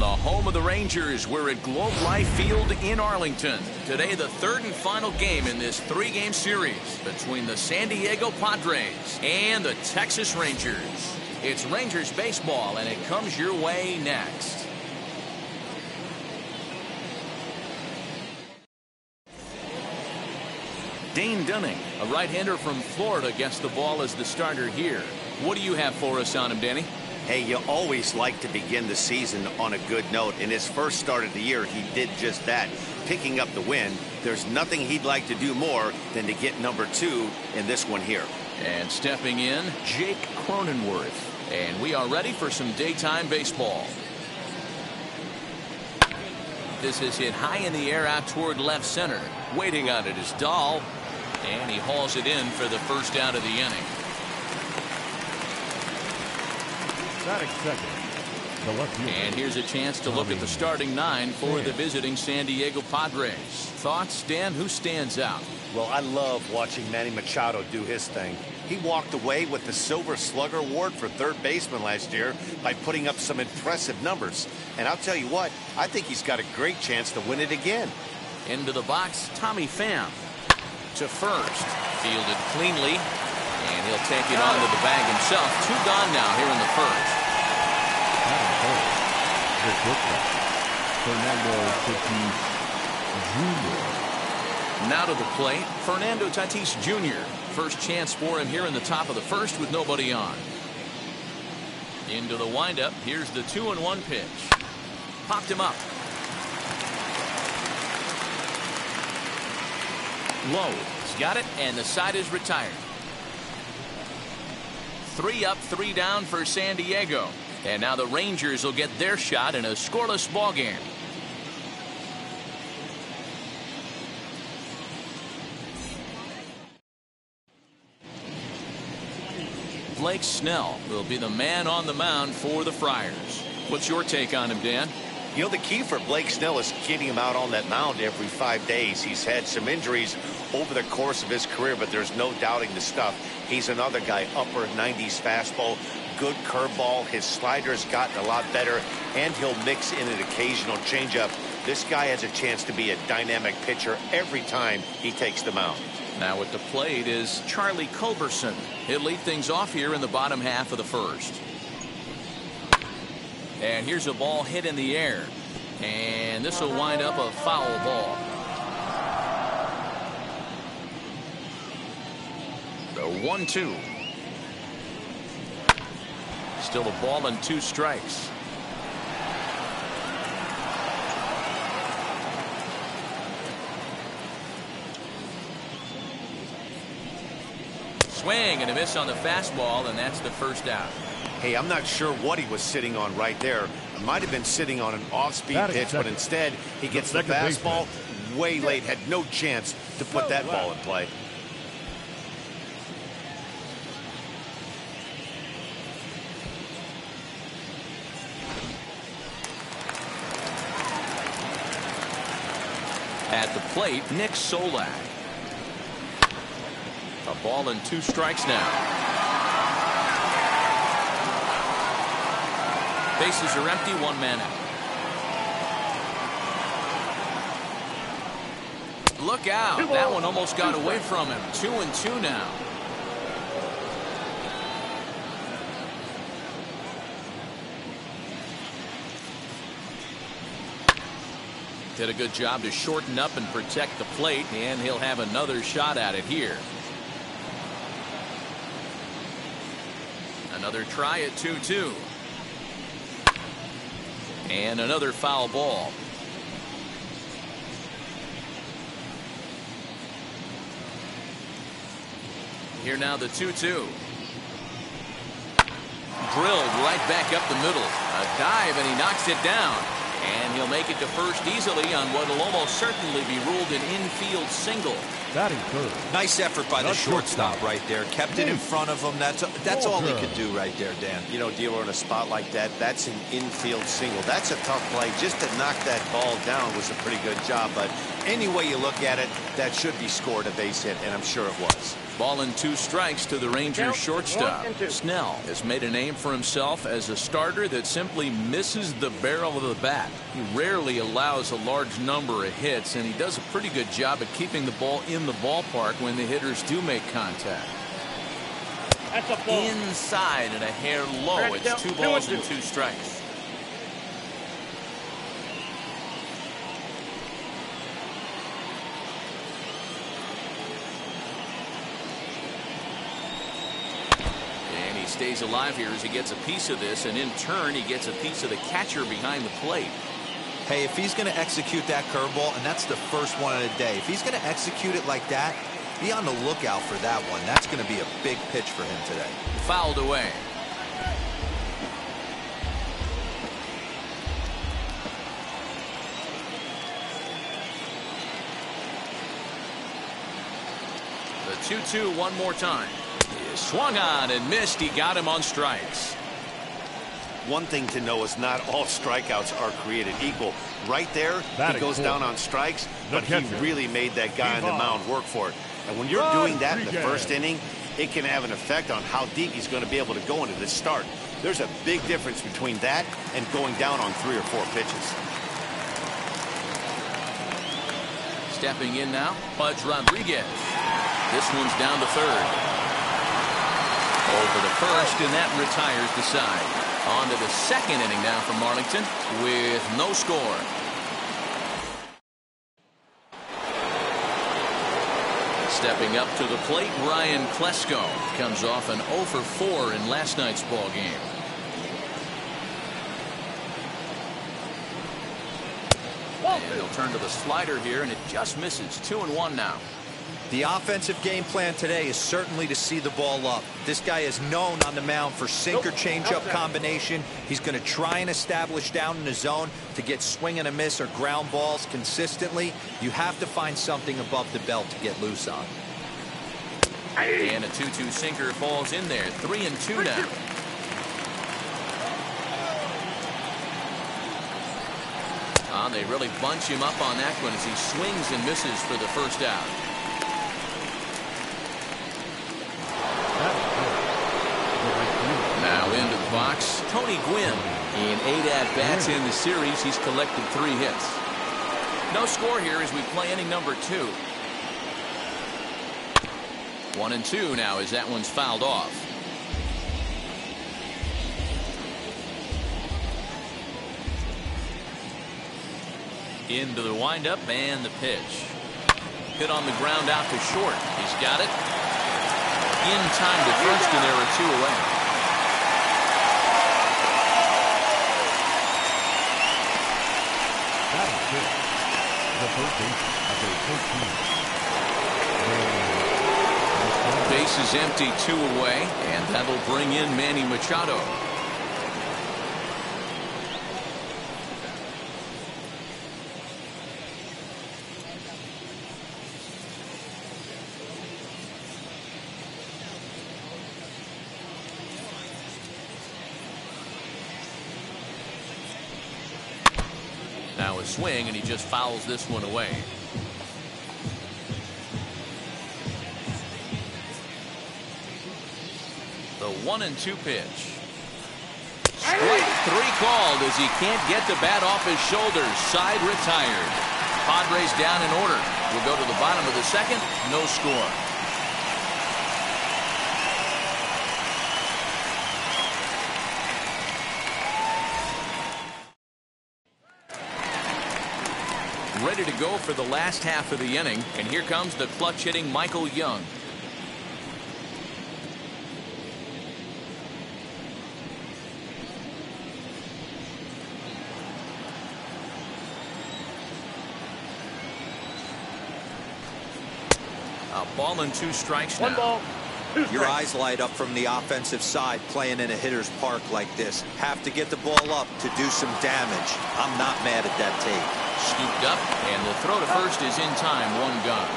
the home of the Rangers, we're at Globe Life Field in Arlington. Today, the third and final game in this three-game series between the San Diego Padres and the Texas Rangers. It's Rangers baseball, and it comes your way next. Dane Dunning, a right-hander from Florida, gets the ball as the starter here. What do you have for us on him, Danny? Hey, you always like to begin the season on a good note. In his first start of the year, he did just that, picking up the win. There's nothing he'd like to do more than to get number 2 in this one here. And stepping in, Jake Cronenworth. And we are ready for some daytime baseball. This is hit high in the air out toward left center. Waiting on it is Dahl. And he hauls it in for the first out of the inning. And here's a chance to look at the starting 9 for the visiting San Diego Padres. Thoughts, Dan? Who stands out? Well, I love watching Manny Machado do his thing. He walked away with the Silver Slugger Award for third baseman last year by putting up some impressive numbers. And I'll tell you what, I think he's got a great chance to win it again. Into the box, Tommy Pham to first. Fielded cleanly. And he'll take it onto the bag himself. 2 gone now here in the first. Now to the plate, Fernando Tatis Jr. First chance for him here in the top of the first with nobody on. Into the windup. Here's the 2-1 pitch. Popped him up. Low. He's got it, and the side is retired. 3 up, 3 down for San Diego. And now the Rangers will get their shot in a scoreless ball game. Blake Snell will be the man on the mound for the Friars. What's your take on him, Dan? You know, the key for Blake Snell is getting him out on that mound every 5 days. He's had some injuries over the course of his career, but there's no doubting the stuff. He's another guy, upper 90s fastball, good curveball. His slider's gotten a lot better, and he'll mix in an occasional changeup. This guy has a chance to be a dynamic pitcher every time he takes the mound. Now at the plate is Charlie Culberson. He'll lead things off here in the bottom half of the first. And here's a ball hit in the air. And this will wind up a foul ball. The 1-2. Still a ball and 2 strikes. Swing and a miss on the fastball, and that's the first out. Hey, I'm not sure what he was sitting on right there. It might have been sitting on an off-speed pitch, but instead he gets the fastball way late. Had no chance to put that ball in play. At the plate, Nick Solak. A ball and 2 strikes now. Bases are empty, 1 man out. Look out. That one almost got away from him. 2-2 now. Did a good job to shorten up and protect the plate, and he'll have another shot at it here. Another try at 2-2. And another foul ball. Here now the 2-2. Drilled right back up the middle. A dive, and he knocks it down. And he'll make it to first easily on what will almost certainly be ruled an infield single. Batting third. Nice effort by the shortstop right there. Kept it in front of him. That's all he could do right there, Dan. You know, Dealer, in a spot like that, that's an infield single. That's a tough play. Just to knock that ball down was a pretty good job. But any way you look at it, that should be scored a base hit, and I'm sure it was. Ball and 2 strikes to the Rangers shortstop. Snell has made a name for himself as a starter that simply misses the barrel of the bat. He rarely allows a large number of hits, and he does a pretty good job at keeping the ball in the ballpark when the hitters do make contact. Inside and a hair low. It's 2 balls and 2 strikes. Stays alive here as he gets a piece of this, and in turn he gets a piece of the catcher behind the plate. Hey, if he's going to execute that curveball, and that's the first one of the day, if he's going to execute it like that, be on the lookout for that one. That's going to be a big pitch for him today. Fouled away. The 2-2 one more time. Swung on and missed. He got him on strikes. One thing to know is not all strikeouts are created equal. Right there, he goes down on strikes, but he really made that guy on the mound work for it. And when you're doing that in the first inning, it can have an effect on how deep he's going to be able to go into this start. There's a big difference between that and going down on 3 or 4 pitches. Stepping in now, Pudge Rodriguez. This one's down to third. Over the first, and that retires the side. On to the second inning now from Arlington with no score. Stepping up to the plate, Ryan Klesko comes off an 0 for 4 in last night's ball game. And he'll turn to the slider here, and it just misses. 2-1 now. The offensive game plan today is certainly to see the ball up. This guy is known on the mound for sinker changeup combination. He's going to try and establish down in the zone to get swing and a miss or ground balls consistently. You have to find something above the belt to get loose on. And a 2-2 sinker falls in there. 3-2 now. They really bunch him up on that one as he swings and misses for the first out. Now into the box, Tony Gwynn. In 8 at-bats in the series, he's collected 3 hits. No score here as we play inning number 2. 1-2 now as that one's fouled off. Into the windup and the pitch. Hit on the ground out to short. He's got it. In time to first, and there are 2 away. Base is empty, 2 away, and that'll bring in Manny Machado. Now a swing, and he just fouls this one away. The 1-2 pitch. Strike 3 called as he can't get the bat off his shoulders. Side retired. Padres down in order. We'll go to the bottom of the second. No score. Ready to go for the last half of the inning, and here comes the clutch hitting Michael Young. A ball and 2 strikes now. 1 ball. Your eyes light up from the offensive side playing in a hitter's park like this. Have to get the ball up to do some damage. I'm not mad at that tape. Scooped up, and the throw to first is in time. 1 gone.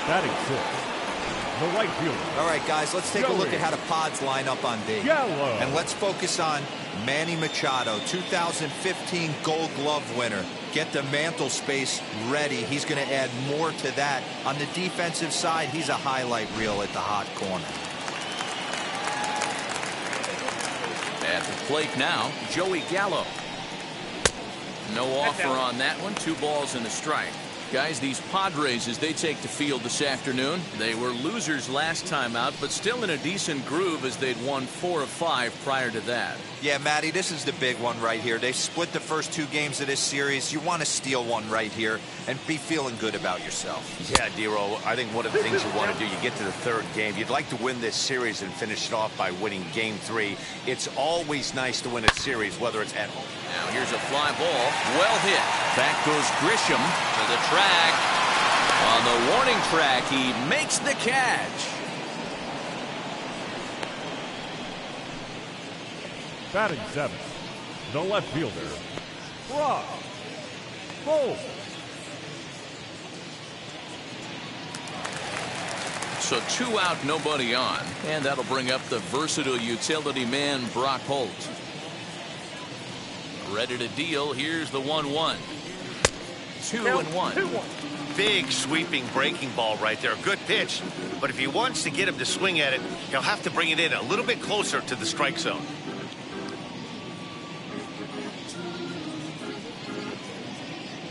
Batting sixth, the right fielder. All right, guys, let's take a look at how the Pods line up on D. Yellow. And let's focus on Manny Machado, 2015 Gold Glove winner. Get the mantle space ready. He's going to add more to that. On the defensive side, he's a highlight reel at the hot corner. At the plate now, Joey Gallo. No offer on that one. 2 balls and a strike. Guys, these Padres, as they take the field this afternoon, they were losers last time out, but still in a decent groove as they'd won 4 of 5 prior to that. Yeah, Matty, this is the big one right here. They split the first 2 games of this series. You want to steal one right here and be feeling good about yourself. Yeah, Dero, I think one of the things you want to do, you get to the 3rd game, you'd like to win this series and finish it off by winning game 3. It's always nice to win a series, whether it's at home. Now here's a fly ball. Well hit. Back goes Grisham to the track. On the warning track, he makes the catch. Batting seventh, the left fielder, Brock Bolt. So 2 out, nobody on. And that'll bring up the versatile utility man, Brock Holt. Ready to deal. Here's the 1-1. 2-1. Big sweeping breaking ball right there. Good pitch. But if he wants to get him to swing at it, he'll have to bring it in a little bit closer to the strike zone.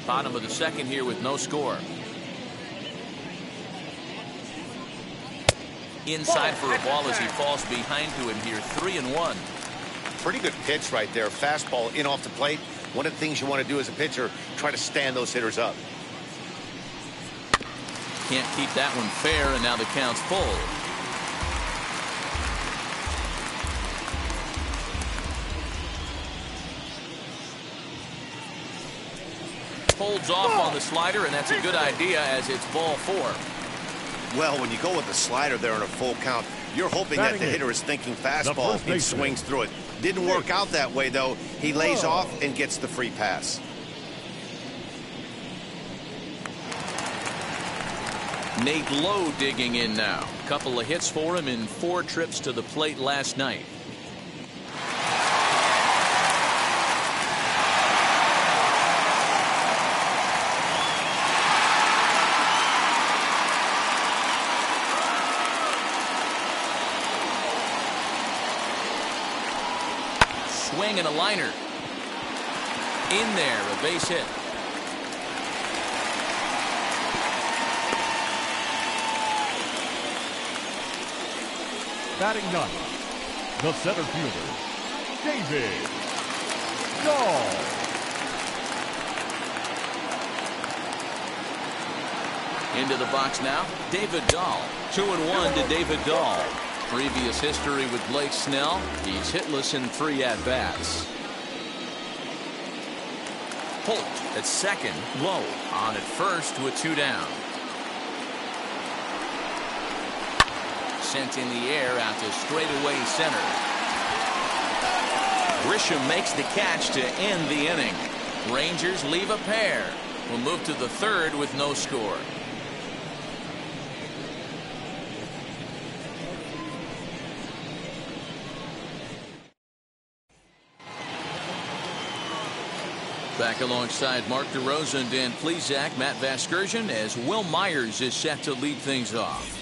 Bottom of the 2nd here with no score. Inside for a ball as he falls behind to him here. 3-1. Pretty good pitch right there. Fastball in off the plate. One of the things you want to do as a pitcher, try to stand those hitters up. Can't keep that one fair, and now the count's full. Holds off on the slider, and that's a good idea as it's ball 4. Well, when you go with the slider there in a full count, you're hoping that the hitter is thinking fastball and swings through it. Didn't work out that way, though. He lays off and gets the free pass. Nate Lowe digging in now. Couple of hits for him in 4 trips to the plate last night. Swing and a liner. In there, a base hit. Batting ninth, the center fielder, David Dahl. Into the box now, David Dahl. 2-1 to David Dahl. Previous history with Blake Snell. He's hitless in 3 at-bats. Holt at second, Lowe on at first with 2 down. Sent in the air out to straightaway center. Grisham makes the catch to end the inning. Rangers leave a pair. We'll move to the 3rd with no score. Back alongside Mark DeRosa and Dan Plesac, Matt Vasgersian, as Will Myers is set to lead things off.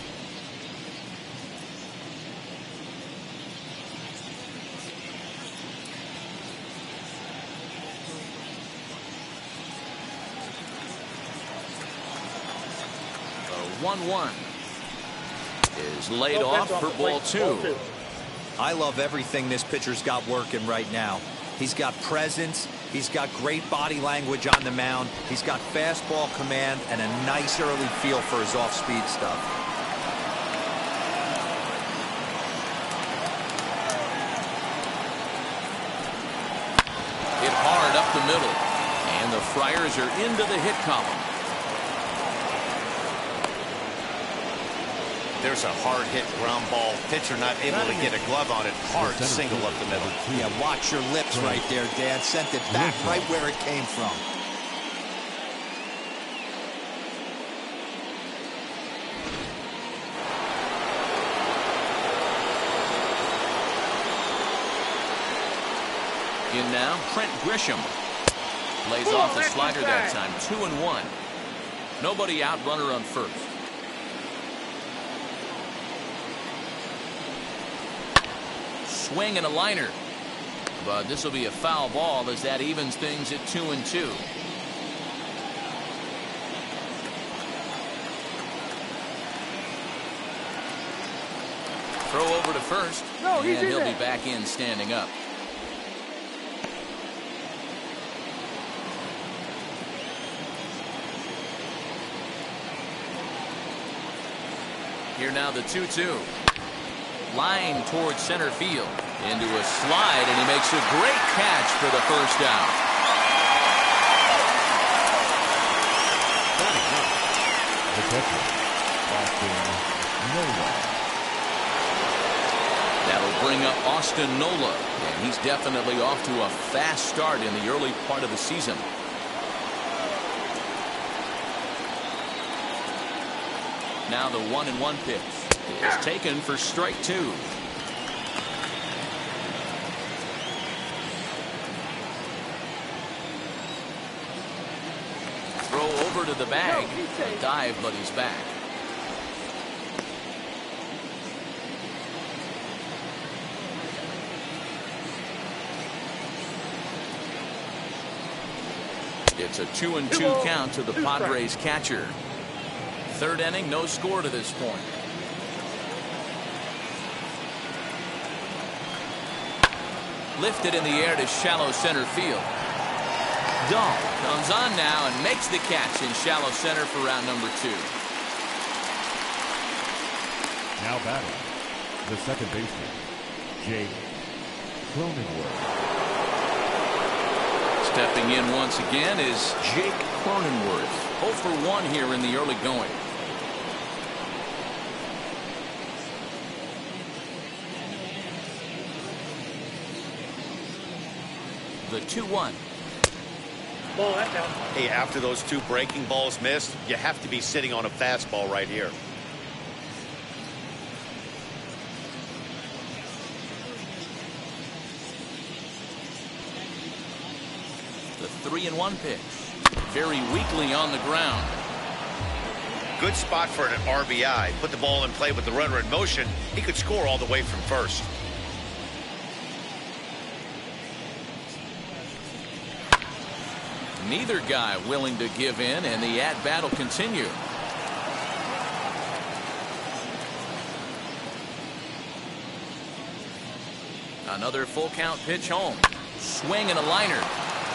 The 1-1 is laid off for ball 2. I love everything this pitcher's got working right now. He's got presence. He's got great body language on the mound. He's got fastball command and a nice early feel for his off-speed stuff. Hit hard up the middle. And the Friars are into the hit column. There's a hard hit ground ball. Pitcher not able to get a glove on it. Hard single up the middle. Yeah, watch your lips right there, Dan. Sent it back right where it came from. In now, Trent Grisham. Lays off the slider that time. 2-1. Nobody out, runner on first. Swing and a liner. But this will be a foul ball as that evens things at 2-2. Throw over to first. And he'll be back in standing up. Here now the 2-2. Line towards center field. Into a slide, and he makes a great catch for the first out. The catcher, That'll bring up Austin Nola, and he's definitely off to a fast start in the early part of the season. Now the 1-1 pitch is taken for strike 2. Throw over to the bag. A dive, but he's back. It's a 2-2 count to the Padres catcher. Third inning, no score to this point. Lifted in the air to shallow center field. Dahl comes on now and makes the catch in shallow center for round number 2. Now batting, the second baseman, Jake Cronenworth. Stepping in once again is Jake Cronenworth. 0 for 1 here in the early going. The 2-1. Hey, after those 2 breaking balls missed, you have to be sitting on a fastball right here. The 3-1 pitch. Very weakly on the ground. Good spot for an RBI. Put the ball in play with the runner in motion. He could score all the way from first. Neither guy willing to give in, and the at-bat will continue. Another full count pitch home. Swing and a liner.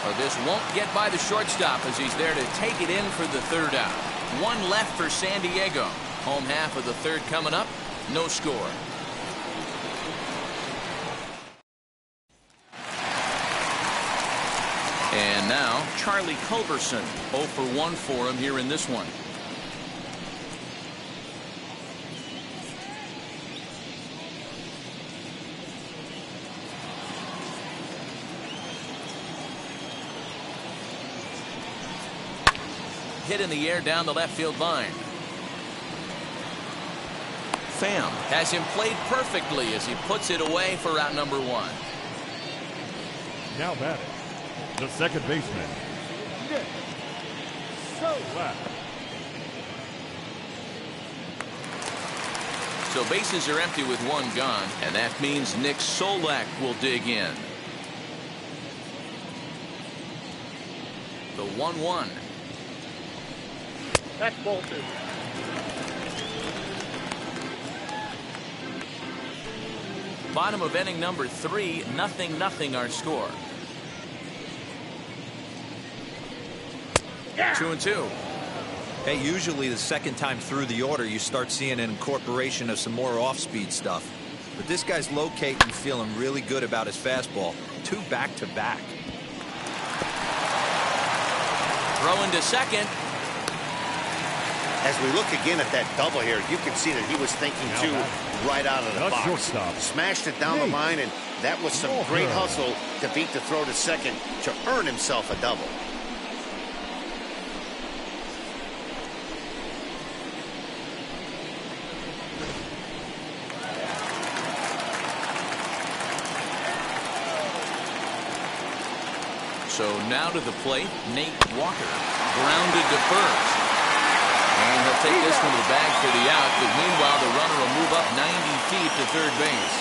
But this won't get by the shortstop as he's there to take it in for the third out. 1 left for San Diego. Home half of the third coming up. No score. And now Charlie Culberson. 0 for 1 for him here in this one. Hit in the air down the left field line. Pham has him played perfectly as he puts it away for out number 1. Now batting, the second baseman, Nick Solak. So bases are empty with 1 gone, and that means Nick Solak will dig in. The 1-1. That's ball 2. Bottom of inning number 3, 0-0 our score. 2-2. Hey, usually the second time through the order you start seeing an incorporation of some more off-speed stuff. But this guy's locating, feeling really good about his fastball. 2 back-to-back. Throwing to second. As we look again at that double here, you can see that he was thinking too right out of the box. Shortstop. Smashed it down the line, and that was some great hustle to beat the throw to second to earn himself a double. So now to the plate, Nate Walker. Grounded to first. And he'll take this one to the bag for the out, but meanwhile the runner will move up 90 feet to third base.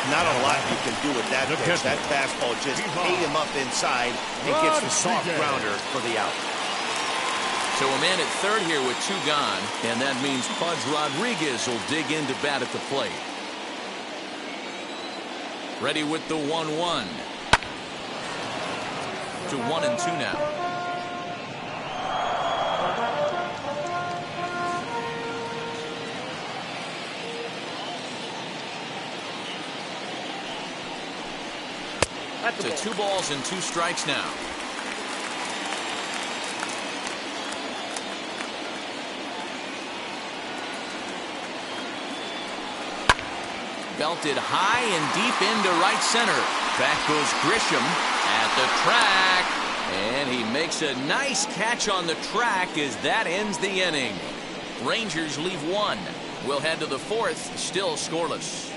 Not a lot you can do with that pitch. That fastball just ate him up inside and gets the soft grounder for the out. So a man at third here with 2 gone, and that means Pudge Rodriguez will dig into bat at the plate. Ready with the 1-1. To 1-2 now. To 2 balls and 2 strikes now. Belted high and deep into right center. Back goes Grisham at the track. And he makes a nice catch on the track as that ends the inning. Rangers leave 1. We'll head to the 4th, still scoreless.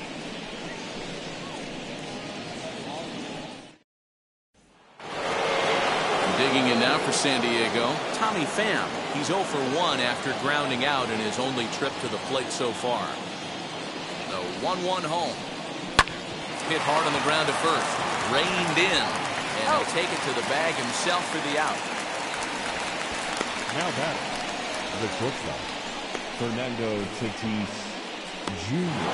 Digging in now for San Diego, Tommy Pham. He's 0 for 1 after grounding out in his only trip to the plate so far. The 1-1 home. Hit hard on the ground to first. Reined in. And he'll take it to the bag himself for the out. Now batting, the shortstop, Fernando Tatis Jr.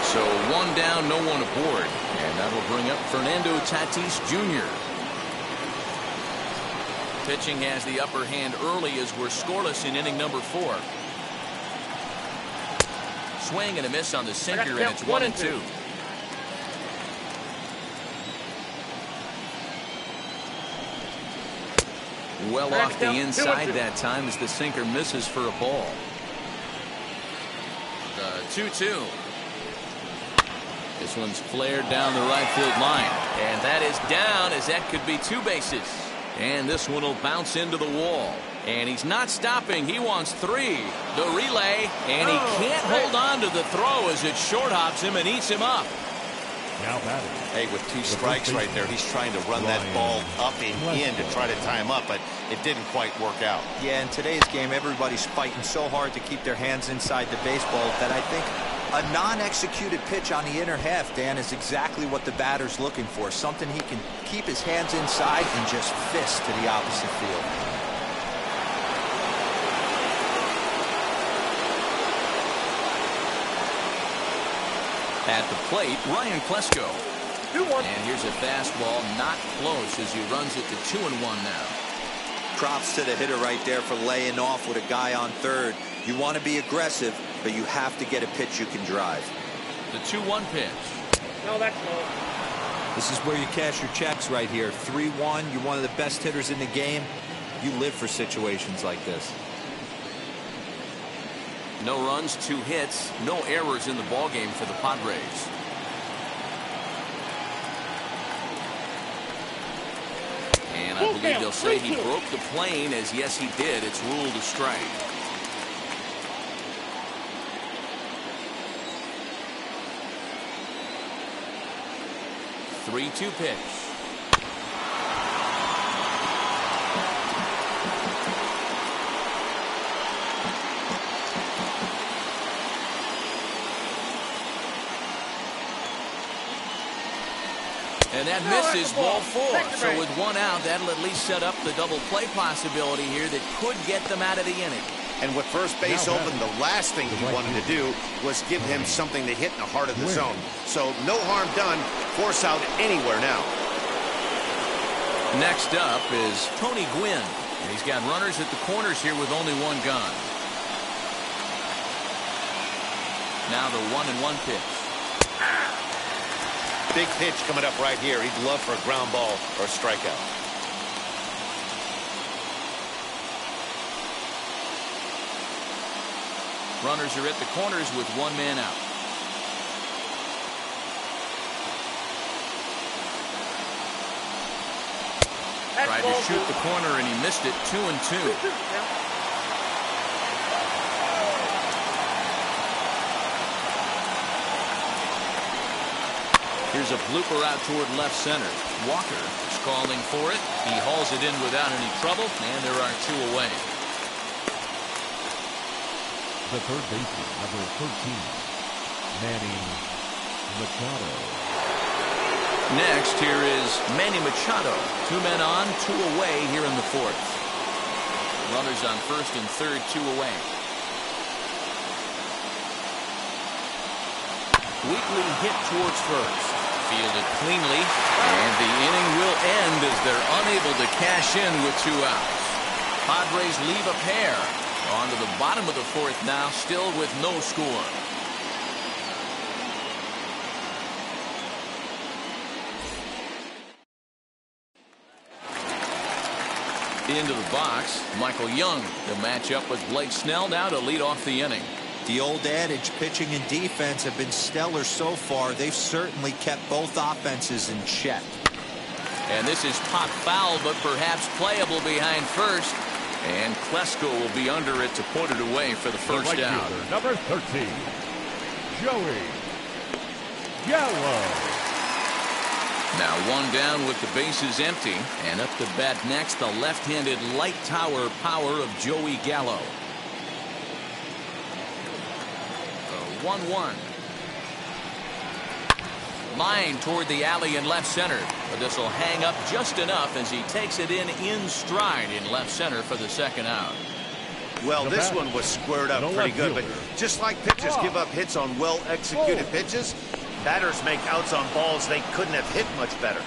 So 1 down, no one aboard. And that will bring up Fernando Tatis Jr. Pitching has the upper hand early as we're scoreless in inning number 4. Swing and a miss on the sinker, and it's 1-2. Well off the inside that time as the sinker misses for a ball. The 2-2. This one's flared down the right field line. And that is down as that could be 2 bases. And this one will bounce into the wall. And he's not stopping. He wants 3. The relay. And he can't hold on to the throw as it short hops him and eats him up. Now batting. Hey, with 2 strikes right there, he's trying to run that ball up and in to try to tie him up, but it didn't quite work out. Yeah, in today's game, everybody's fighting so hard to keep their hands inside the baseball that I think a non-executed pitch on the inner half, Dan, is exactly what the batter's looking for. Something he can keep his hands inside and just fist to the opposite field. At the plate, Ryan Klesko. And here's a fastball not close as he runs it to 2-1 now. Props to the hitter right there for laying off with a guy on third. You want to be aggressive, but you have to get a pitch you can drive. The 2-1 pitch. No, that's low. This is where you cash your checks right here. 3-1. You're one of the best hitters in the game. You live for situations like this. No runs, 2 hits, no errors in the ballgame for the Padres. And I believe they'll say he broke the plane, as yes he did. It's ruled a strike. The 3-2 pitch. And that misses ball 4. So with 1 out, that'll at least set up the double play possibility here that could get them out of the inning. And with first base open, the last thing he wanted to do was give him something to hit in the heart of the zone. So no harm done. Force out anywhere now. Next up is Tony Gwynn. And he's got runners at the corners here with only 1 gone. Now the 1-1 pitch. Big pitch coming up right here. He'd love for a ground ball or a strikeout. Runners are at the corners with 1 man out. Tried to shoot the corner and he missed it. 2-2. Here's a blooper out toward left center. Walker is calling for it. He hauls it in without any trouble, and there are 2 away. The third baseman, number 13, Manny Machado. Next, here is Manny Machado. 2 men on, 2 away here in the 4th. Runners on first and third, 2 away. Weekly hit towards first. Fielded cleanly, and the inning will end as they're unable to cash in with 2 outs. Padres leave a pair. On to the bottom of the 4th now, still with no score. Into the box, Michael Young to match up with Blake Snell now to lead off the inning. The old adage, pitching and defense have been stellar so far. They've certainly kept both offenses in check. And this is pop foul, but perhaps playable behind first. And Klesko will be under it to put it away for the first down. Fielder, number 13, Joey Gallo. Now 1 down with the bases empty. And up to bat next, the left-handed light tower power of Joey Gallo. 1-1. Line toward the alley in left center. But this will hang up just enough as he takes it in stride in left center for the 2nd out. Well, this one was squared up pretty good, but just like pitchers give up hits on well-executed pitches, batters make outs on balls they couldn't have hit much better.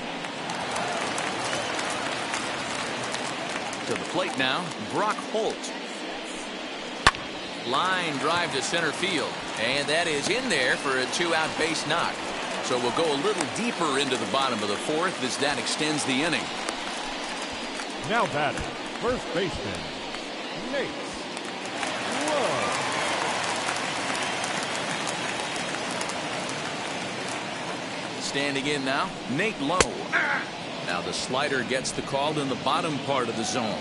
To the plate now, Brock Holt. Line drive to center field, and that is in there for a 2-out base knock. So we'll go a little deeper into the bottom of the 4th as that extends the inning. Now batting, first baseman, Nate Lowe. Standing in now, Nate Lowe. Now the slider gets the call in the bottom part of the zone.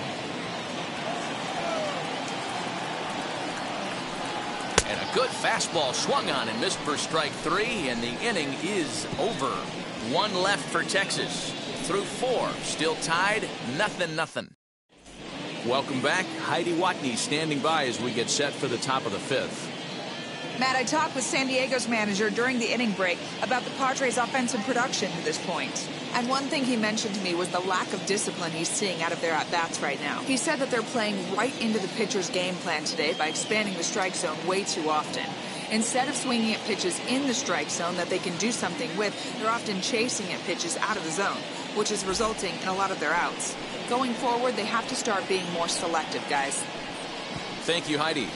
And a good fastball swung on and missed for strike 3, and the inning is over. 1 left for Texas. Through 4, still tied, 0-0. Welcome back. Heidi Watney standing by as we get set for the top of the 5th. Matt, I talked with San Diego's manager during the inning break about the Padres' offensive production to this point. And one thing he mentioned to me was the lack of discipline he's seeing out of their at-bats right now. He said that they're playing right into the pitcher's game plan today by expanding the strike zone way too often. Instead of swinging at pitches in the strike zone that they can do something with, they're often chasing at pitches out of the zone, which is resulting in a lot of their outs. Going forward, they have to start being more selective, guys. Thank you, Heidi.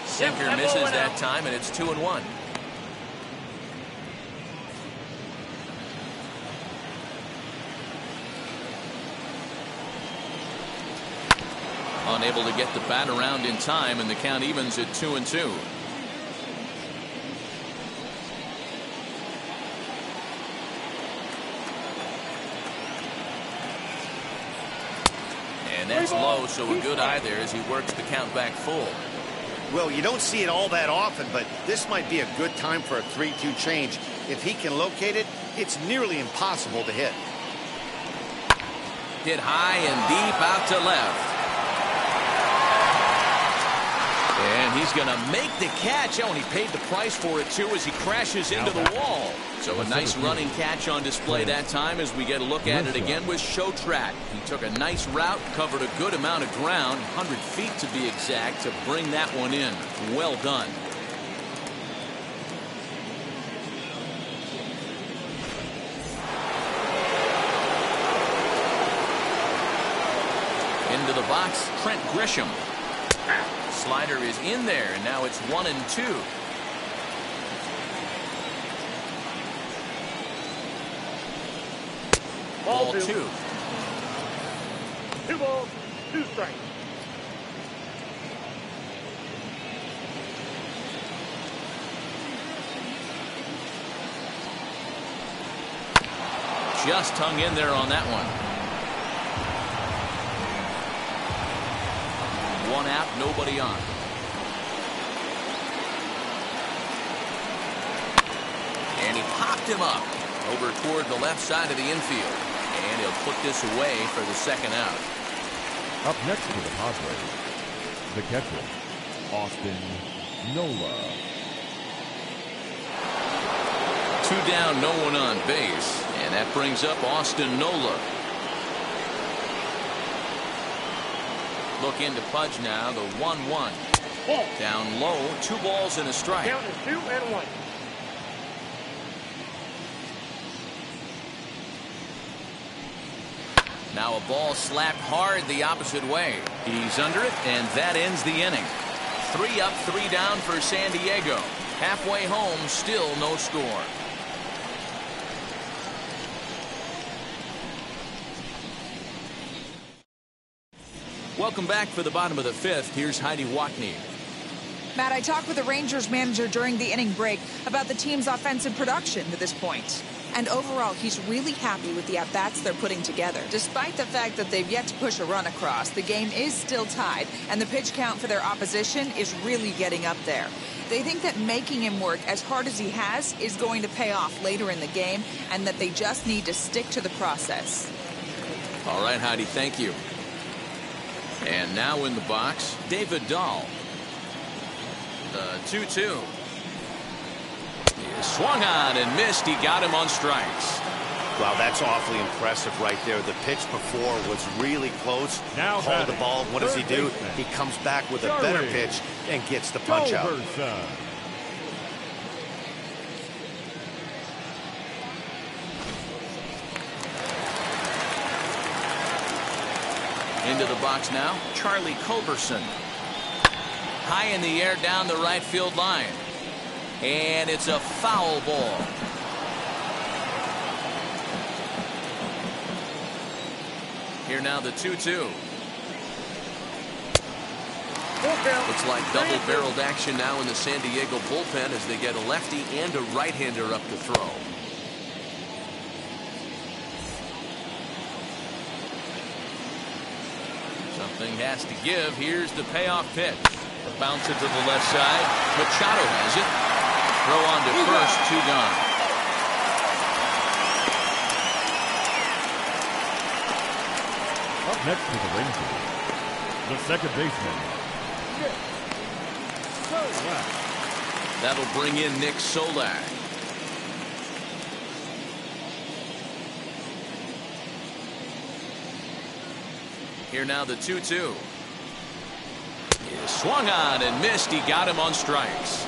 Sinker misses that time, and it's 2-1. Unable to get the bat around in time, and the count evens at 2-2. And that's low, so a good eye there as he works the count back full. Well, you don't see it all that often, but this might be a good time for a 3-2 change. If he can locate it, it's nearly impossible to hit. Hit high and deep out to left. And he's going to make the catch. Oh, and he paid the price for it, too, as he crashes into the wall. So a nice running catch on display that time as we get a look at it again with Showtrat. He took a nice route, covered a good amount of ground, 100 feet to be exact, to bring that one in. Well done. Into the box, Trent Grisham. Slider is in there, and now it's 1-2. Ball 2. 2 balls, 2 strikes. Just hung in there on that one. One out, nobody on. And he popped him up over toward the left side of the infield. And he'll put this away for the second out. Up next for the Padres, the catcher, Austin Nola. 2 down, no one on base. And that brings up Austin Nola. Looking to Pudge now, the 1-1. Down low, 2 balls and a strike. Count is 2-1. Now a ball slapped hard the opposite way. He's under it, and that ends the inning. 3 up, 3 down for San Diego. Halfway home, still no score. Welcome back for the bottom of the 5th. Here's Heidi Watney. Matt, I talked with the Rangers manager during the inning break about the team's offensive production to this point. And overall, he's really happy with the at-bats they're putting together. Despite the fact that they've yet to push a run across, the game is still tied, and the pitch count for their opposition is really getting up there. They think that making him work as hard as he has is going to pay off later in the game, and that they just need to stick to the process. All right, Heidi, thank you. And now in the box, David Dahl. The 2-2. He swung on and missed. He got him on strikes. Wow, that's awfully impressive right there. The pitch before was really close. Now called the ball. What does he do? He comes back with a better pitch and gets the punch out. Into the box now, Charlie Culberson. High in the air down the right field line. And it's a foul ball. Here now the 2-2. Looks like double-barreled action now in the San Diego bullpen as they get a lefty and a right-hander up to throw. Something has to give. Here's the payoff pitch. Bounce it to the left side. Machado has it. Throw on to first, 2 gone. Up next to the Rangers, the second baseman, Nick Solak. That'll bring in Nick Solak. Here now the 2-2. He swung on and missed. He got him on strikes.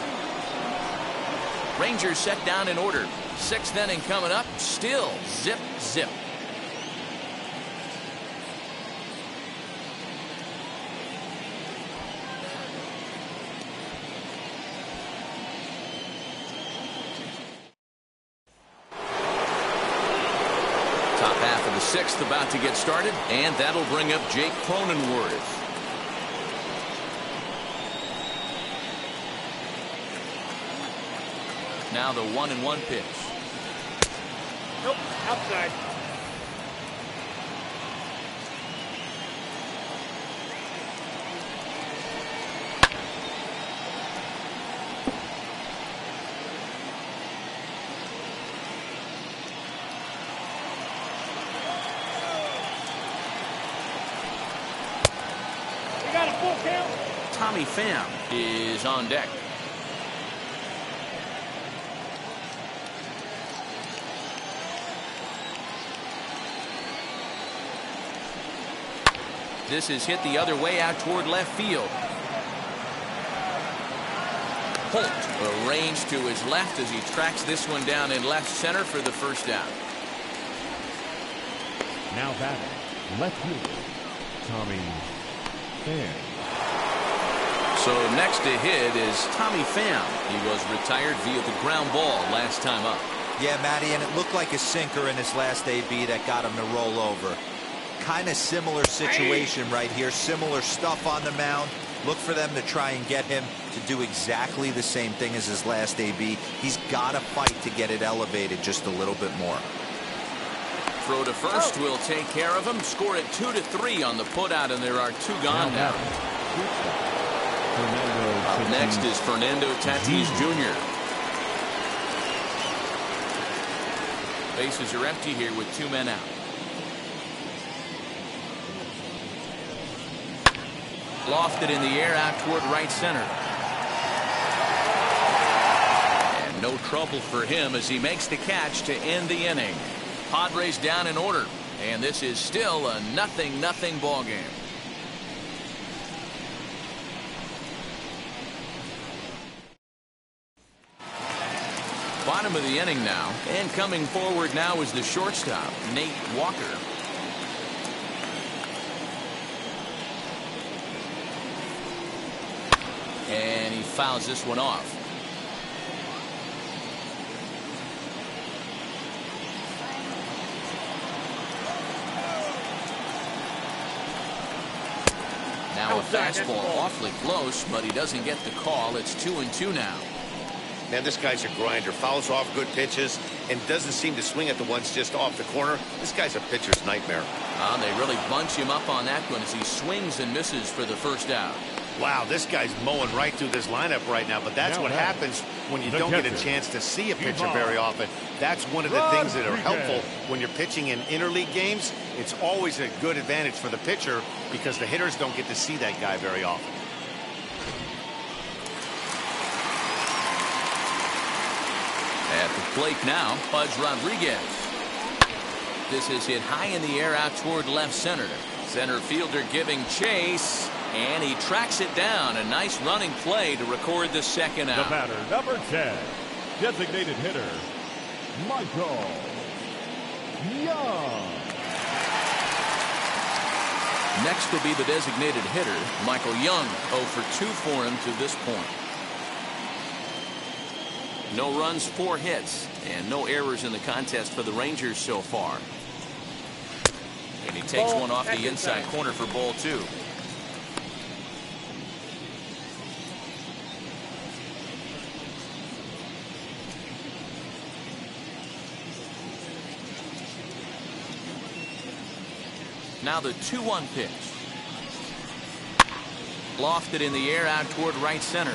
Rangers set down in order. 6th inning coming up. Still zip, zip. Top half of the 6th about to get started, and that'll bring up Jake Cronenworth. Now the 1-1 pitch. Nope, outside. We got a full count. Tommy Pham is on deck. This is hit the other way out toward left field. Holt arranged to his left as he tracks this one down in left center for the first down. Now batting, left fielder, Tommy Pham. So next to hit is Tommy Pham. He was retired via the ground ball last time up. Yeah, Matty, and it looked like a sinker in his last AB that got him to roll over. Kind of similar situation right here. Similar stuff on the mound. Look for them to try and get him to do exactly the same thing as his last AB. He's got to fight to get it elevated just a little bit more. Throw to first will take care of him. Score it 2-3 on the putout, and there are 2 gone now. shortstop, Fernando Up next is Fernando Tatis Jr. Bases are empty here with 2 men out. Lofted in the air out toward right center. And no trouble for him as he makes the catch to end the inning. Padres down in order, and this is still a 0-0 ball game. Bottom of the inning now, and coming forward now is the shortstop, Nate Walker. And he fouls this one off. Now a fastball awfully close, but he doesn't get the call. It's 2-2 now. Man, this guy's a grinder. Fouls off good pitches and doesn't seem to swing at the ones just off the corner. This guy's a pitcher's nightmare. They really bunch him up on that one as he swings and misses for the first out. Wow, this guy's mowing right through this lineup right now, but that's what happens when you don't get a chance to see a pitcher very often. That's one of the things that are helpful when you're pitching in interleague games. It's always a good advantage for the pitcher because the hitters don't get to see that guy very often. At the plate now, Pudge Rodriguez. This is hit high in the air out toward left center. Center fielder giving chase, and he tracks it down. A nice running play to record the second out. The batter, number 10, designated hitter, Michael Young. Next will be the designated hitter, Michael Young. 0 for 2 for him to this point. No runs, 4 hits, and no errors in the contest for the Rangers so far. And he takes one off the inside corner for ball 2. Now the 2-1 pitch. Lofted in the air out toward right center.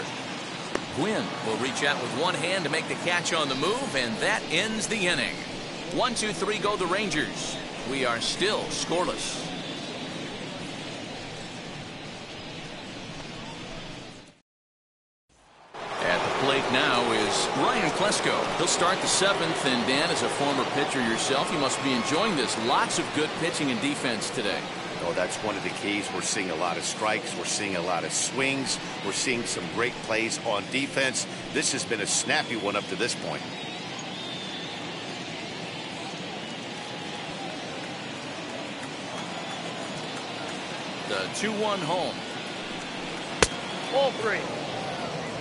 Gwynn will reach out with one hand to make the catch on the move, and that ends the inning. 1-2-3 go the Rangers. We are still scoreless. At the plate now is Ryan Klesko. He'll start the 7th, and Dan, as a former pitcher yourself, you must be enjoying this. Lots of good pitching and defense today. Oh, that's one of the keys. We're seeing a lot of strikes. We're seeing a lot of swings. We're seeing some great plays on defense. This has been a snappy one up to this point. The 2-1 home. Ball 3.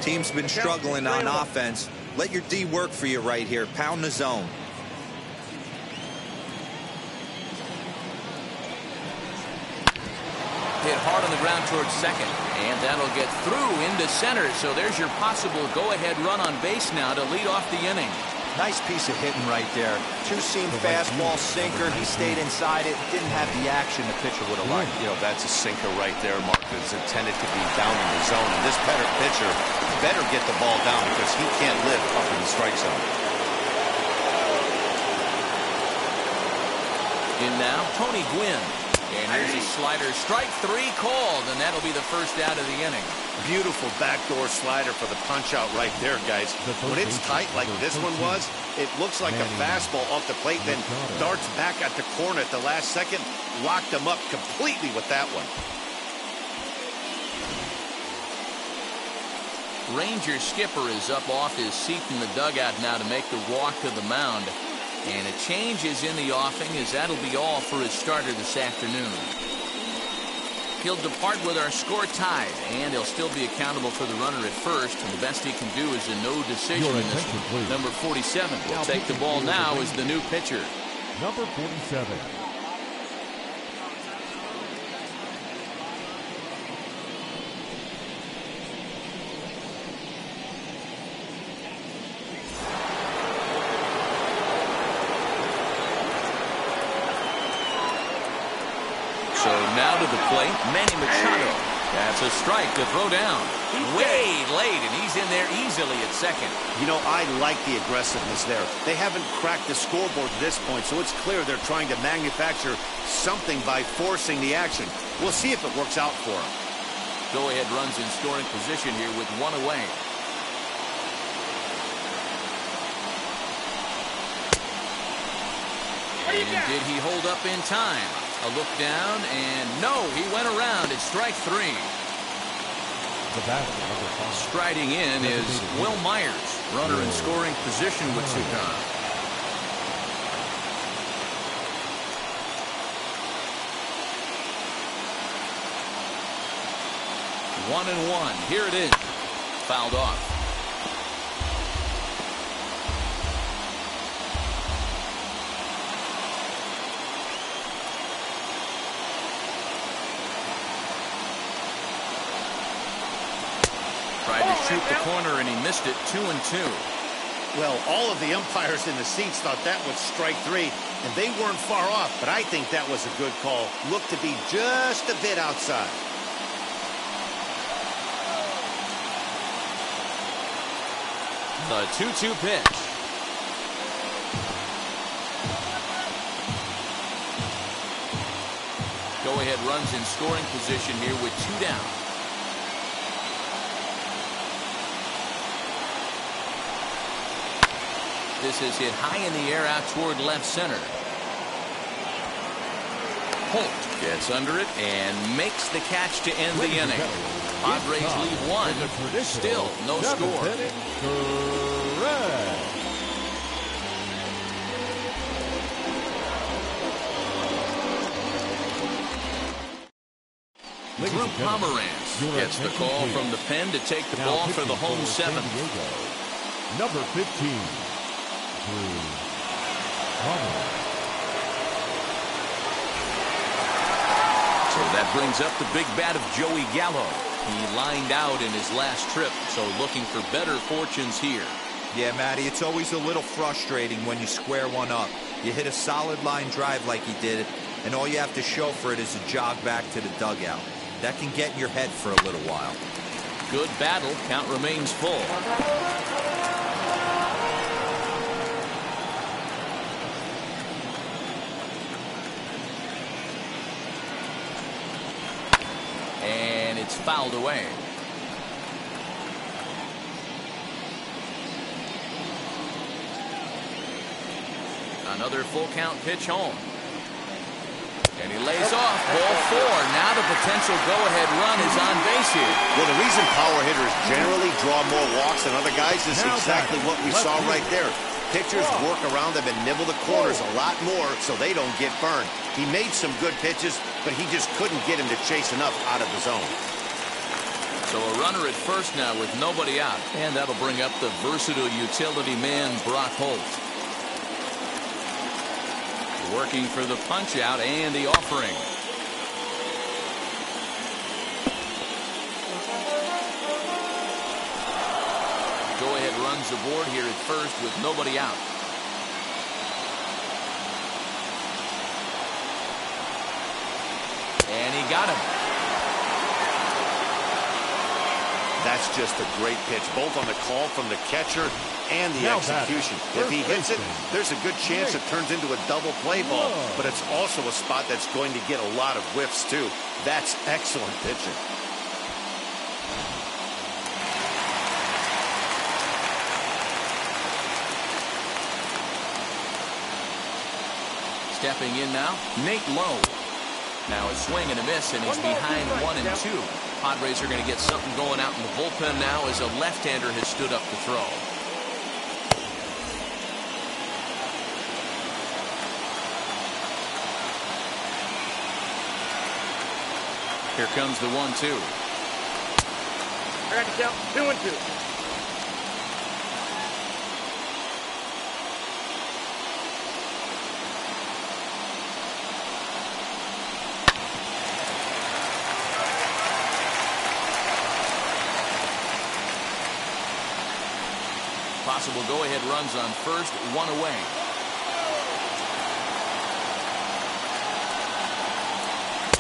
Team's been struggling on offense. Let your D work for you right here. Pound the zone. Hit hard on the ground towards second, and that'll get through into center. So there's your possible go-ahead run on base now to lead off the inning. Nice piece of hitting right there. Two-seam fastball sinker. He stayed inside it. Didn't have the action the pitcher would have liked. You know, that's a sinker right there, Mark. It's intended to be down in the zone. And this pitcher better get the ball down because he can't live up in the strike zone. In now, Tony Gwynn. And here's a slider. Strike 3 called, and that'll be the first out of the inning. Beautiful backdoor slider for the punch out right there, guys. When it's tight like this one was, it looks like a fastball off the plate, then darts back at the corner at the last second. Locked him up completely with that one. Ranger skipper is up off his seat in the dugout now to make the walk to the mound. And a change is in the offing, as that'll be all for his starter this afternoon. He'll depart with our score tied, and he'll still be accountable for the runner at first. And the best he can do is a no decision in this one. Number 47 will take the ball now as the new pitcher. Number 47. So now to the plate, Manny Machado. That's a strike to throw down. Way late, and he's in there easily at second. You know, I like the aggressiveness there. They haven't cracked the scoreboard at this point, so it's clear they're trying to manufacture something by forcing the action. We'll see if it works out for them. Go-ahead runs in scoring position here with one away. And did he hold up in time? A look down, and no, he went around. It's strike three. The batter, number 5. Striding in is Will Myers. Runner in scoring position with two down. 1-1. Here it is. Fouled off. Tried to shoot the corner, and he missed it. 2-2. Well, all of the umpires in the seats thought that was strike three, and they weren't far off, but I think that was a good call. Looked to be just a bit outside. The 2-2 pitch. Go-ahead runs in scoring position here with two down. This is hit high in the air out toward left center. Holt gets under it and makes the catch to end the inning. Padres lead one. Still no score. Drew Pomeranz gets the call from the pen to take the ball for the home seventh. Number 15. So that brings up the big bat of Joey Gallo. He lined out in his last trip, so looking for better fortunes here. Yeah, Matty, it's always a little frustrating when you square one up. You hit a solid line drive like he did, and all you have to show for it is a jog back to the dugout. That can get in your head for a little while. Good battle. Count remains full. And it's fouled away. Another full count pitch home. And he lays off. Ball four. Now the potential go-ahead run is on base here. Well, the reason power hitters generally draw more walks than other guys is exactly what we saw right there. Pitchers work around them and nibble the corners a lot more so they don't get burned. He made some good pitches, but he just couldn't get him to chase enough out of the zone. So a runner at first now with nobody out. And that'll bring up the versatile utility man, Brock Holt. Working for the punch out and the offering. Go ahead runs aboard here at first with nobody out. And he got him. That's just a great pitch, both on the call from the catcher and the execution. If he hits it, there's a good chance it turns into a double play ball, but it's also a spot that's going to get a lot of whiffs, too. That's excellent pitching. Stepping in now, Nate Lowe. Now a swing and a miss, and he's behind 1-2. Padres are going to get something going out in the bullpen now as a left-hander has stood up to throw. Here comes the 1-2. I got the count. 2-2. Possible go-ahead runs on first, one away.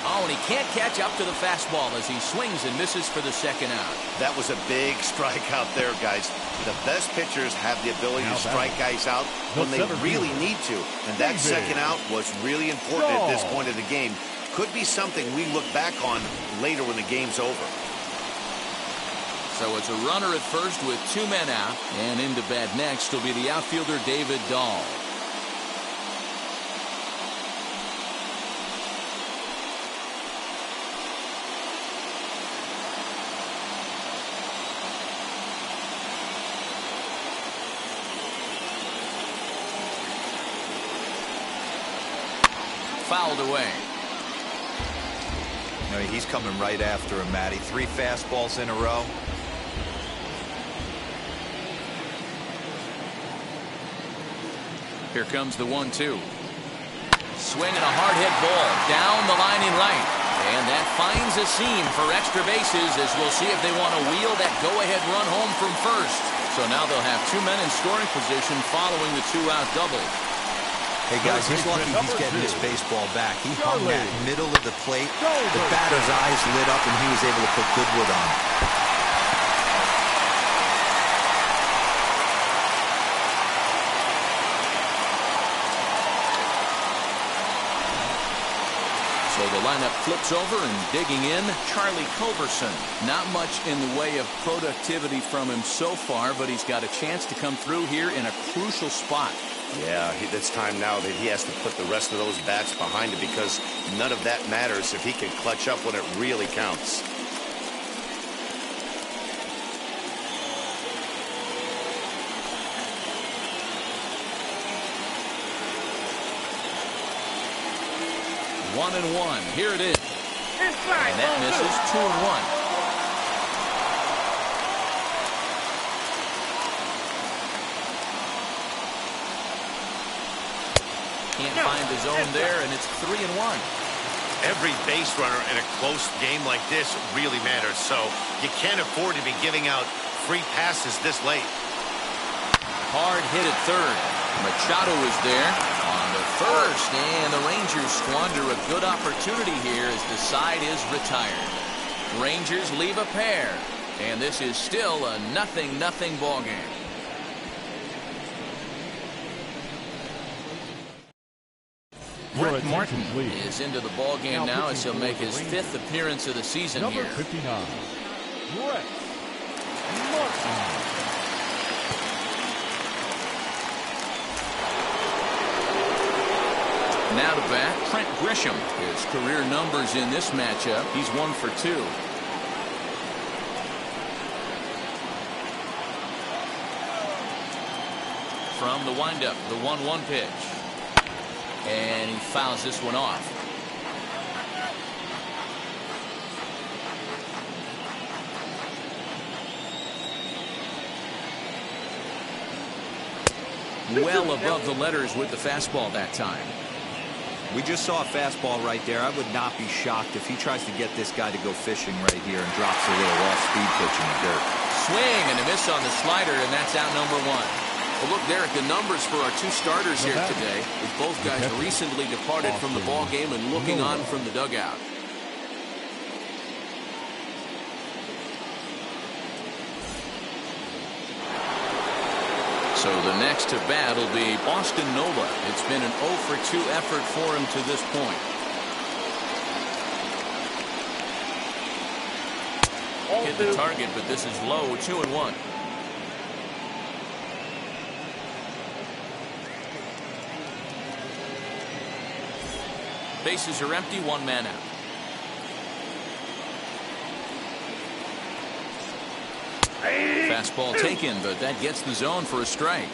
Oh, now, and he can't catch up to the fastball as he swings and misses for the second out. That was a big strikeout there, guys. The best pitchers have the ability to strike guys out when they really need to. And that second out was really important at this point of the game. Could be something we look back on later when the game's over. So it's a runner at first with 2 men out, and into bat next will be the outfielder David Dahl. Fouled away. I mean, he's coming right after him, Matty. 3 fastballs in a row. Here comes the 1-2. Swinging a hard hit ball down the line in right. And that finds a seam for extra bases as we'll see if they want to wheel that go-ahead run home from first. So now they'll have 2 men in scoring position following the 2-out double. Hey, guys, he's lucky he's getting this baseball back. He hung that middle of the plate. The batter's eyes lit up, and he was able to put good wood on it. So the lineup flips over, and digging in, Charlie Culberson. Not much in the way of productivity from him so far, but he's got a chance to come through here in a crucial spot. Yeah, it's time now that he has to put the rest of those bats behind him, because none of that matters if he can clutch up when it really counts. One and one. Here it is. And that misses. 2-1. Can't find the zone there, and it's 3-1. Every base runner in a close game like this really matters, so you can't afford to be giving out free passes this late. Hard hit at third. Machado is there on the first, and the Rangers squander a good opportunity here as the side is retired. Rangers leave a pair, and this is still a 0-0 ball game. Brett Martin is into the ball game now as he'll make his 5th appearance of the season here. Number 59, Brett Martin. Now to bat, Trent Grisham. His career numbers in this matchup, he's 1 for 2. From the windup, the 1-1 pitch. And he fouls this one off. Well above the letters with the fastball that time. We just saw a fastball right there. I would not be shocked if he tries to get this guy to go fishing right here and drops a little off-speed pitch in the dirt. Swing and a miss on the slider, and that's out number 1. Well, look, Derek, the numbers for our 2 starters here today, with both guys recently departed from the ball game and looking on from the dugout. So the next to bat will be Austin Nola. It's been an 0 for 2 effort for him to this point. Hit the target, but this is low. 2-1. Bases are empty, 1 man out. Fastball taken, but that gets the zone for a strike.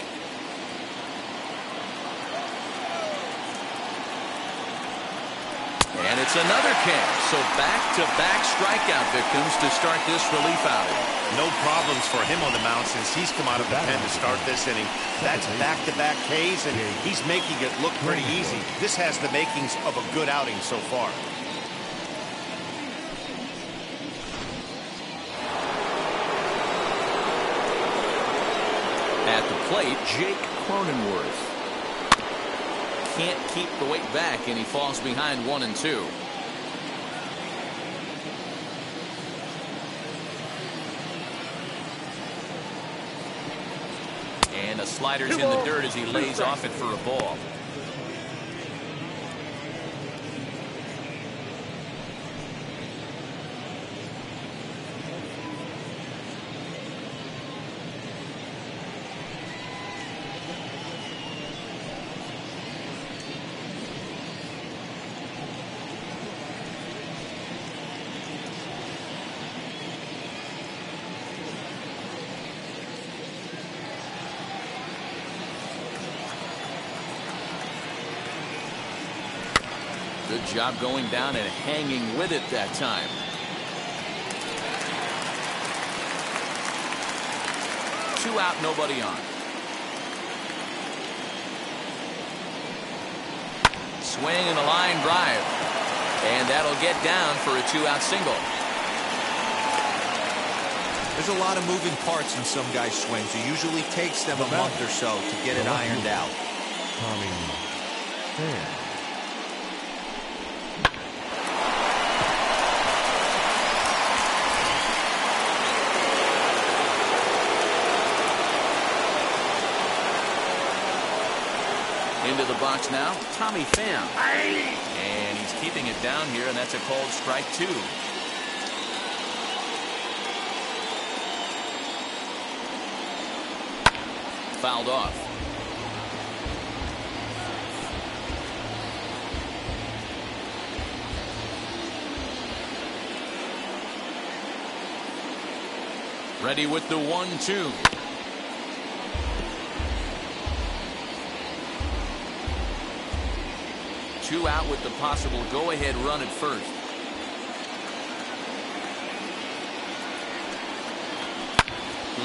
And it's another catch. So back-to-back strikeout victims to start this relief outing. No problems for him on the mound since he's come out of the pen to start this inning. That's back-to-back Ks, and he's making it look pretty easy. This has the makings of a good outing so far. At the plate, Jake Cronenworth. Can't keep the weight back, and he falls behind 1-2. And the slider's in the dirt as he lays off it for a ball. Good job going down and hanging with it that time. Two out, nobody on. Swing and a line drive. And that'll get down for a 2-out single. There's a lot of moving parts in some guys' swings. It usually takes them a month or so to get it ironed out. Pham. Into the box now, Pham. And he's keeping it down here, and that's a called strike 2. Fouled off. Ready with the 1-2. Two out with the possible go-ahead run at first.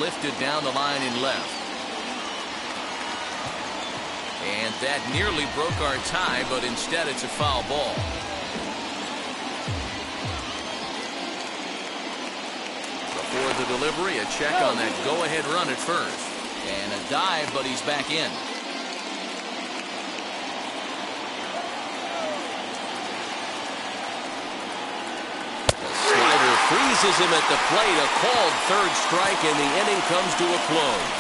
Lifted down the line in left. And that nearly broke our tie, but instead it's a foul ball. Before the delivery, a check on that go-ahead run at first. And a dive, but he's back in. Freezes him at the plate. A called third strike, and the inning comes to a close.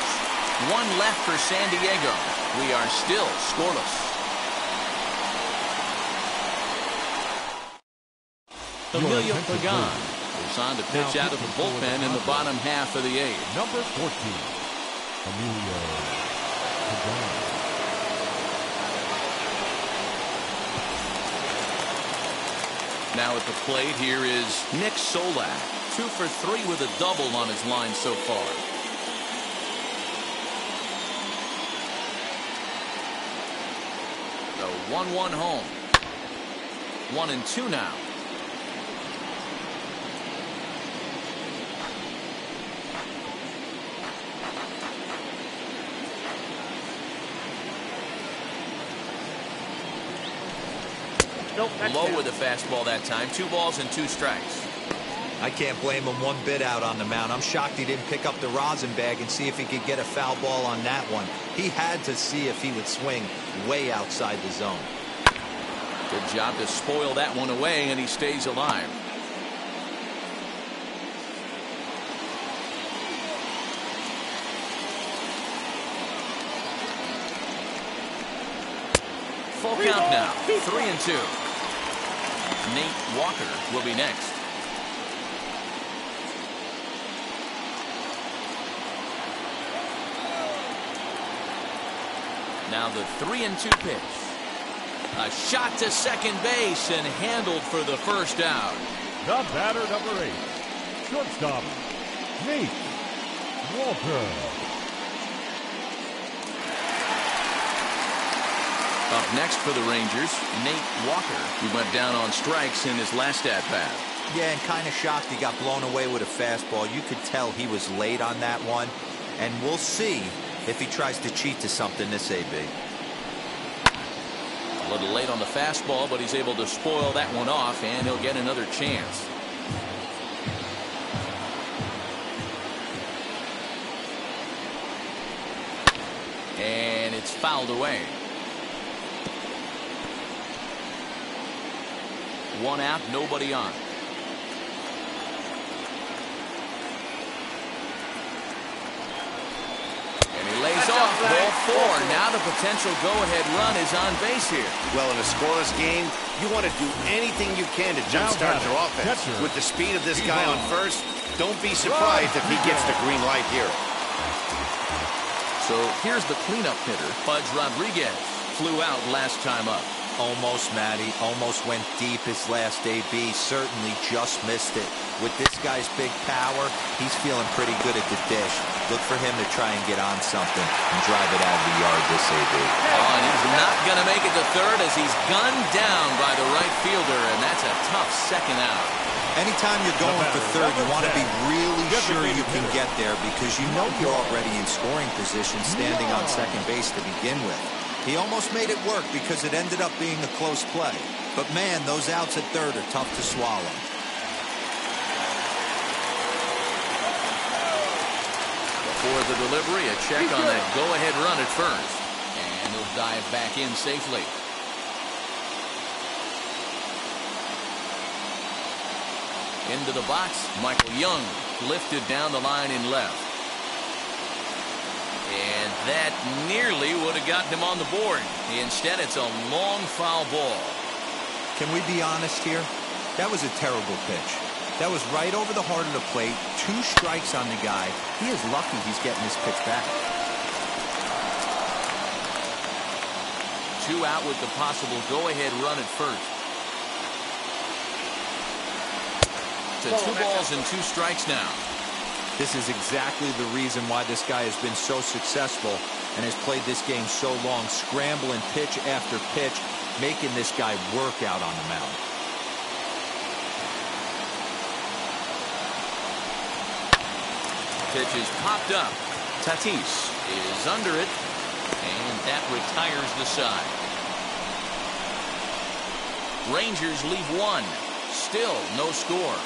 One left for San Diego. We are still scoreless. Emilio Pagan is on to pitch out of the bullpen in the bottom half of the 8th. Number 14, Emilio Pagan. Now at the plate, here is Nick Solak. 2 for 3 with a double on his line so far. The 1-1 home. 1-2 now. Low with a fastball that time. 2 balls and 2 strikes. I can't blame him one bit out on the mound. I'm shocked he didn't pick up the rosin bag and see if he could get a foul ball on that one. He had to see if he would swing way outside the zone. Good job to spoil that one away, and he stays alive. Full count now. 3-2. Nate Walker will be next. Now the 3-2 pitch. A shot to second base and handled for the first out. The batter, number 8, shortstop, Nate Walker. Up next for the Rangers, Nate Walker, who went down on strikes in his last at-bat. Yeah, and kind of shocked he got blown away with a fastball. You could tell he was late on that one, and we'll see if he tries to cheat to something this AB. A little late on the fastball, but he's able to spoil that one off, and he'll get another chance. And it's fouled away. 1 out, nobody on. And he lays off 4. Now the potential go-ahead run is on base here. Well, in a scoreless game, you want to do anything you can to jumpstart your offense. With the speed of this guy on first, don't be surprised if he gets the green light here. So here's the cleanup hitter. Pudge Rodriguez flew out last time up. Almost, Matty. Almost went deep his last AB. Certainly just missed it. With this guy's big power, he's feeling pretty good at the dish. Look for him to try and get on something and drive it out of the yard this AB. Oh, and he's not going to make it to third as he's gunned down by the right fielder, and that's a tough second out. Anytime you're going for third, you want to be really sure you can get there because you know you're already in scoring position standing on second base to begin with. He almost made it work because it ended up being a close play. But man, those outs at third are tough to swallow. Before the delivery, a check on that go-ahead run at first. And he'll dive back in safely. Into the box, Michael Young lifted down the line in left. And that nearly would have gotten him on the board. Instead, it's a long foul ball. Can we be honest here? That was a terrible pitch. That was right over the heart of the plate. 2 strikes on the guy. He is lucky he's getting this pitch back. 2 out with the possible go-ahead run at first. To 2 balls and 2 strikes now. This is exactly the reason why this guy has been so successful and has played this game so long, scrambling pitch after pitch, making this guy work out on the mound. Pitch is popped up. Tatis is under it, and that retires the side. Rangers leave 1. Still no score.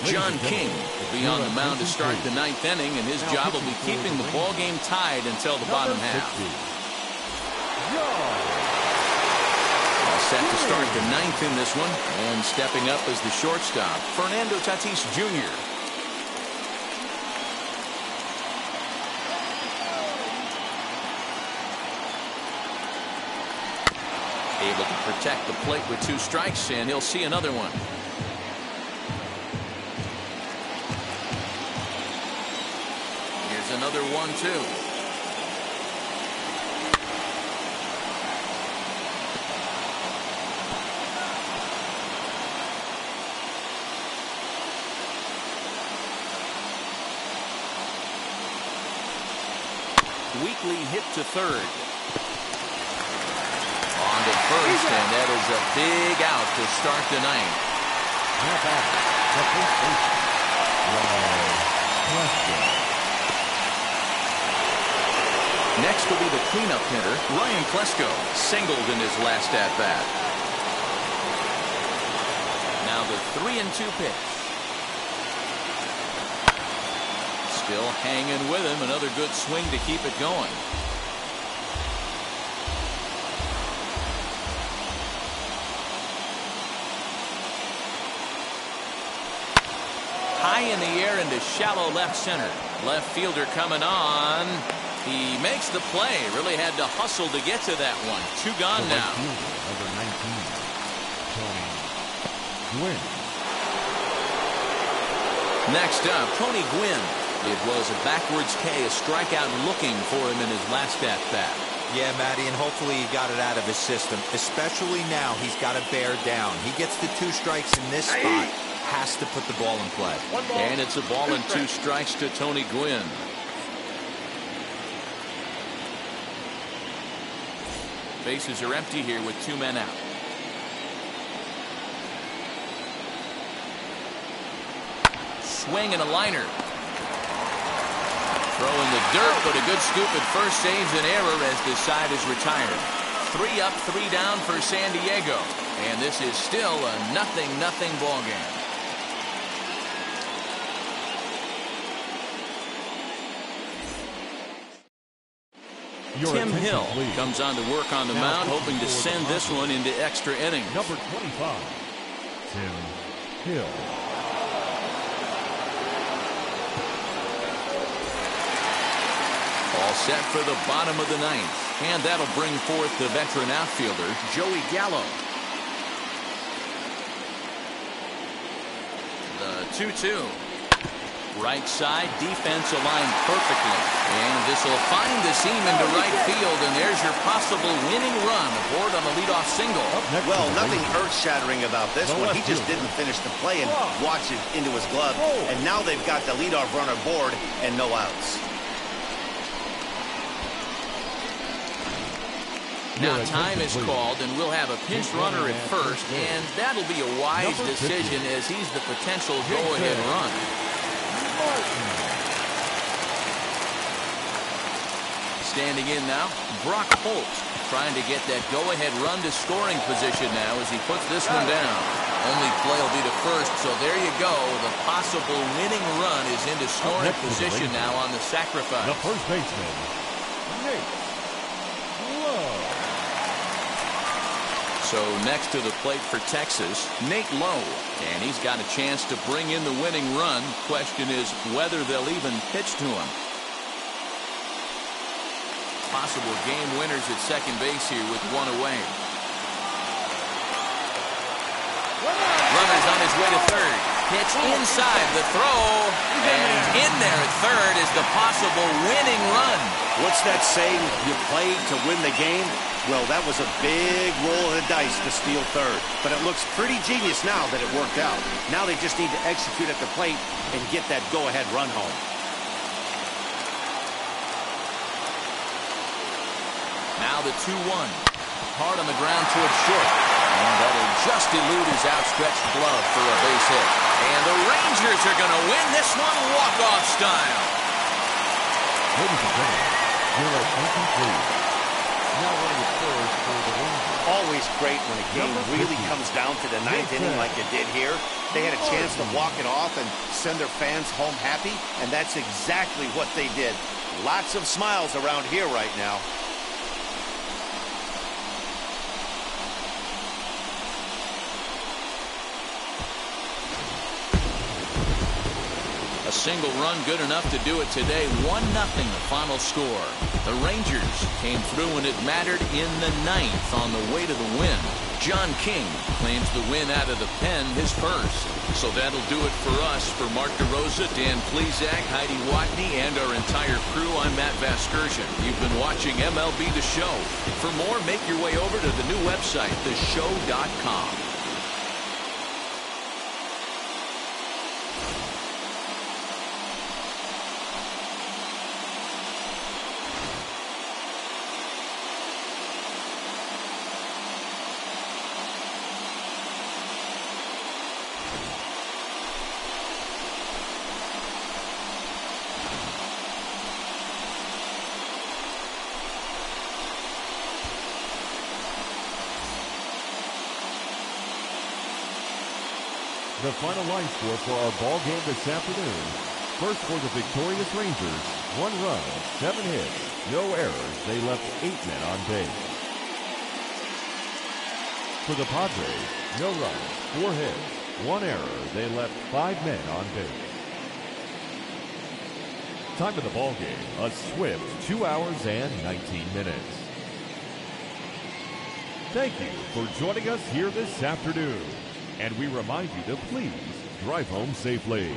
John King will be on the mound to start the 9th inning, and his job will be keeping the ball game tied until the bottom half. All set to start the 9th in this one, and stepping up as the shortstop, Fernando Tatis Jr. Able to protect the plate with 2 strikes, and he'll see another one. Another 1-2. Weekly hit to third. On to first, and that is a big out to start the 9th. Next will be the cleanup hitter, Ryan Klesko, singled in his last at-bat. Now the 3-2 pitch. Still hanging with him. Another good swing to keep it going. High in the air into shallow left center. Left fielder coming on. He makes the play. Really had to hustle to get to that one. 2 gone now. Number 19, Tony Gwynn. Next up, Tony Gwynn. It was a backwards K, a strikeout looking for him in his last at-bat. Yeah, Matty, and hopefully he got it out of his system. Especially now, he's got to bear down. He gets the 2 strikes in this spot. Has to put the ball in play. And it's a ball and 2 strikes to Tony Gwynn. Bases are empty here with 2 men out. Swing and a liner. Throw in the dirt, but a good scoop at first saves an error as this side is retired. 3 up, 3 down for San Diego. And this is still a 0-0 ball game. Tim Hill comes on to work on the mound, hoping to send this one into extra innings. Number 25, Tim Hill. All set for the bottom of the ninth. And that'll bring forth the veteran outfielder, Joey Gallo. The 2-2. Right side, defense aligned perfectly. And this will find the seam into right field, and there's your possible winning run aboard on the leadoff single. Well, nothing earth-shattering about this one. He just didn't finish the play and watch it into his glove. And now they've got the leadoff runner aboard and no outs. Now time is called, and we'll have a pinch runner at first, and that'll be a wise decision as he's the potential go-ahead run. Standing in now, Brock Holt, trying to get that go-ahead run to scoring position now as he puts this one down. Only play will be to first, so there you go. The possible winning run is into scoring position now on the sacrifice. The first baseman, Nate Lowe. So next to the plate for Texas, Nate Lowe. And he's got a chance to bring in the winning run. Question is whether they'll even pitch to him. Possible game winners at second base here with one away. Runner's on his way to third. Pitch inside the throw. And in there at third is the possible winning run. What's that saying? You play to win the game? Well, that was a big roll of the dice to steal third. But it looks pretty genius now that it worked out. Now they just need to execute at the plate and get that go-ahead run home. Now the 2-1. Hard on the ground towards short. And that'll just elude his outstretched glove for a base hit. And the Rangers are going to win this one walk-off style. Ladies and gentlemen, you're at incomplete. Now running it first for the Rangers. Always great when a game really comes down to the ninth inning like it did here. They had a chance to walk it off and send their fans home happy, and that's exactly what they did. Lots of smiles around here right now. A single run good enough to do it today. 1-0 the final score. The Rangers came through when it mattered in the ninth on the way to the win. John King claims the win out of the pen his first. So that'll do it for us. For Mark DeRosa, Dan Plezak, Heidi Watney, and our entire crew, I'm Matt Vasgersian. You've been watching MLB The Show. For more, make your way over to the new website, theshow.com. The final line score for our ball game this afternoon. First for the victorious Rangers, 1 run, 7 hits, no errors. They left 8 men on base. For the Padres, no runs, 4 hits, 1 error. They left 5 men on base. Time of the ball game, a swift 2 hours and 19 minutes. Thank you for joining us here this afternoon. And we remind you to please drive home safely.